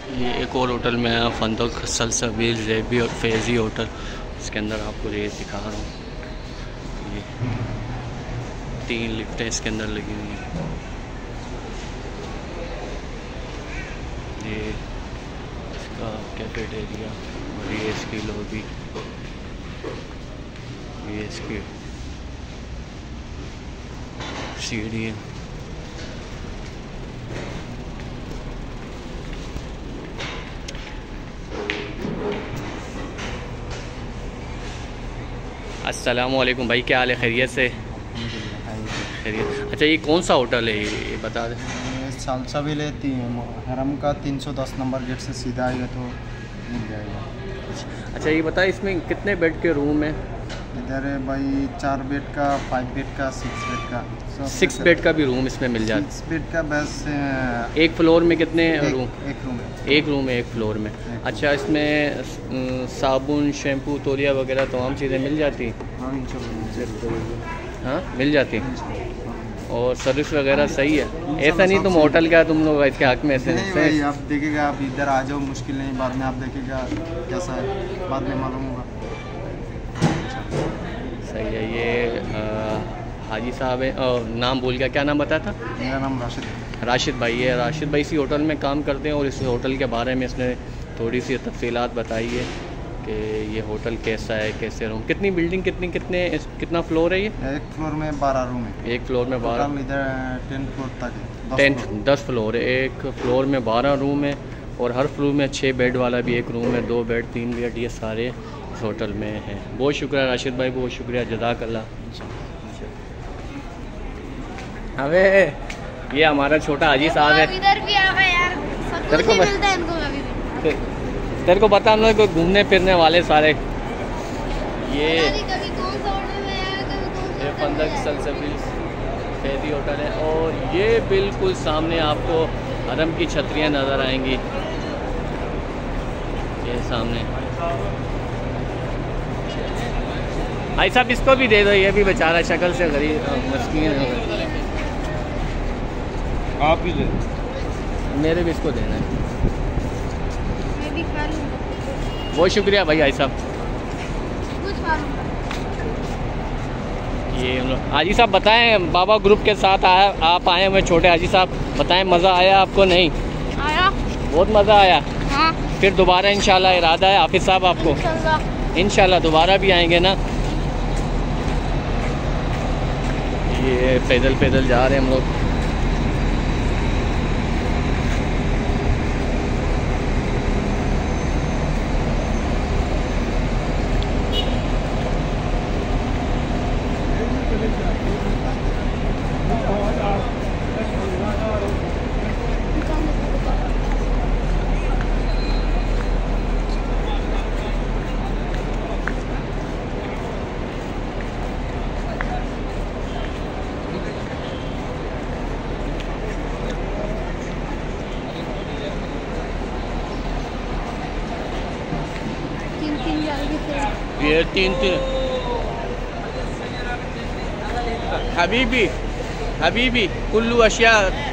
ये एक और होटल में है, फंदक सलसबील जेबी और फैज़ी होटल। इसके अंदर आपको रेट दिखा रहा हूँ। ये 3 लिफ्टें इसके अंदर लगी हुई हैं। ये इसका कैफेटेरिया और ये इसकी लॉबी, ये इसकी सीढ़ी है। अस्सलामुअलैकुम भाई, क्या हाल है? खैरियत से? खैरियत। अच्छा, ये कौन सा होटल है, ये बता दें। सलसबील हरम का 310 नंबर गेट से सीधा आएगा तो मिल जाएगा। अच्छा, ये बताए इसमें कितने बेड के रूम है? इधर है भाई 4 बेड का, 5 बेड का, 6 बेड का। 6 बेड का भी रूम इसमें मिल जाता है? 6 बेड का बस। एक फ्लोर में कितने रूम? एक रूम है। एक रूम है एक फ्लोर में। अच्छा, इसमें साबुन, शैम्पू, तौलिया वगैरह तमाम चीज़ें मिल जाती? हाँ इंशाल्लाह। हाँ मिल जाती। और सर्विस वगैरह सही है? ऐसा नहीं तुम होटल का तुम लोग इसके हक में ऐसे नहीं भाई, आप देखेगा, आप इधर आ जाओ, मुश्किल नहीं, बाद में आप देखेगा कैसा है, बाद में मालूम होगा। सही है। ये हाजी साहब है, नाम भूल गया, क्या नाम बताया था? मेरा नाम राशिद भाई है। राशिद भाई इसी होटल में काम करते हैं और इस होटल के बारे में इसने थोड़ी सी तफसीलात बताई है कि ये होटल कैसा है, कैसे रूम, कितनी बिल्डिंग, कितना फ्लोर है? ये एक फ्लोर में 12 रूम है। एक फ्लोर में 12, इधर 10 फ्लोर तक है। 10 फ्लोर है। एक फ्लोर में 12 रूम है और हर फ्लोर में 6 बेड वाला भी एक रूम है, 2 बेड, 3 बेड, ये सारे इस होटल में हैं। बहुत शुक्रिया राशिद भाई, बहुत शुक्रिया, जज़ाकल्लाह। अबे ये हमारा छोटा हाजी साहब है। इधर भी आ गए यार, तेरे को मिलता है इनको कभी भी। तेरे को पता हम लोग घूमने फिरने वाले सारे। ये कभी कौन सा होटल में आया, कभी कौन सा, ये फंदक सलसबील फैज़ी होटल है और ये बिल्कुल सामने आपको हरम की छतरियाँ नज़र आएंगी। ये सामने भाई साहब, इसको भी दे दो, ये भी बेचारा शक्ल से गरीब मस्कीन है। आप भी ले, मेरे भी इसको देना है। मैं भी खा लूँगा। बहुत शुक्रिया भाई साहब। कुछ खा लूँगा। ये हम लोग हाजी साहब बताएं, बाबा ग्रुप के साथ आप आए हुए छोटे हाजी साहब, बताएं मज़ा आया आपको? नहीं आया, बहुत मज़ा आया। हाँ, फिर दोबारा इंशाल्लाह इरादा है हाफिज़ साहब आपको? इंशाल्लाह दोबारा भी आएंगे ना। ये पैदल जा रहे हैं हम लोग। ये 3 हबीबी कुल्लू अशिया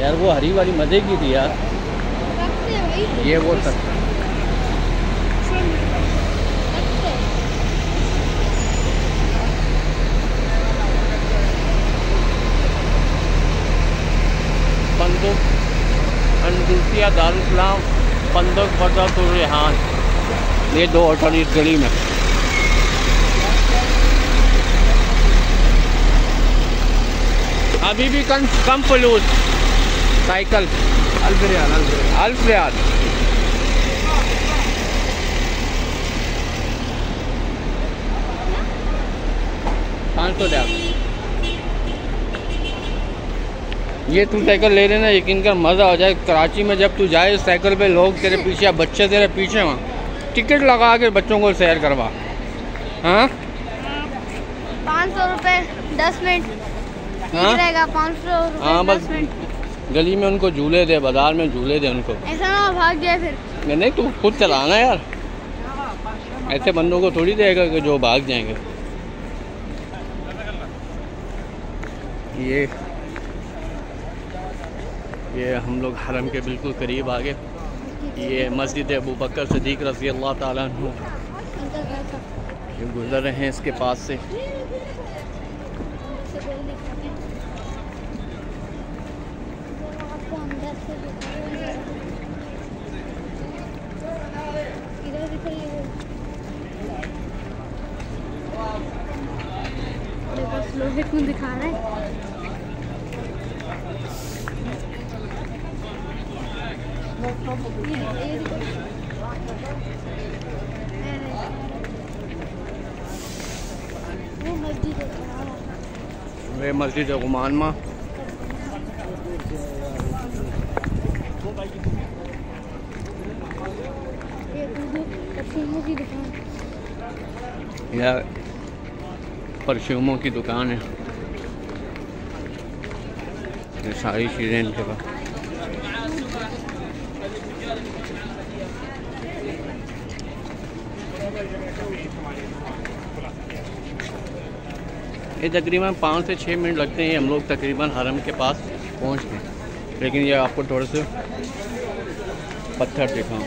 यार वो हरी वाली मज़े की थी यार। ये वो सब अंदुसिया दारुसलाम फंदक फतह रेहान, ये 2 होटल इस गली में। अभी भी कम फलूस साइकिल 1000 रियाल। ये तू साइकिल ले लेना, यकीन कर मज़ा आ जाए। कराची में जब तू जाए साइकिल पे, लोग तेरे पीछे या बच्चे तेरे पीछे, वहाँ टिकट लगा के बच्चों को सैर करवा। हाँ 500 रुपये 10 मिनट। हाँ 500 रुपये। हाँ बस गली में उनको झूले दे, बाजार में झूले दे उनको। ऐसा ना भाग जाए फिर। नहीं, तू खुद चलाना यार, ऐसे बंदों को थोड़ी देगा कि जो भाग जाएंगे। ये हम लोग हरम के बिल्कुल करीब आ गए। ये मस्जिद अबू बकर सिद्दीक रज़ी अल्लाह ताला अन्हु, ये गुज़र रहे हैं इसके पास से। लोहे को दिखा रहा है। वो मस्जिद है, वे मस्जिद गुमान माँ। परफ्यूमों की दुकान, या परफ्यूमों की दुकान है। ये सारी चीज़ें इनके पास। ये तकरीबन 5 से 6 मिनट लगते हैं हम लोग तकरीबन हरम के पास पहुंचते हैं। लेकिन ये आपको थोड़े से पत्थर दिखाऊं।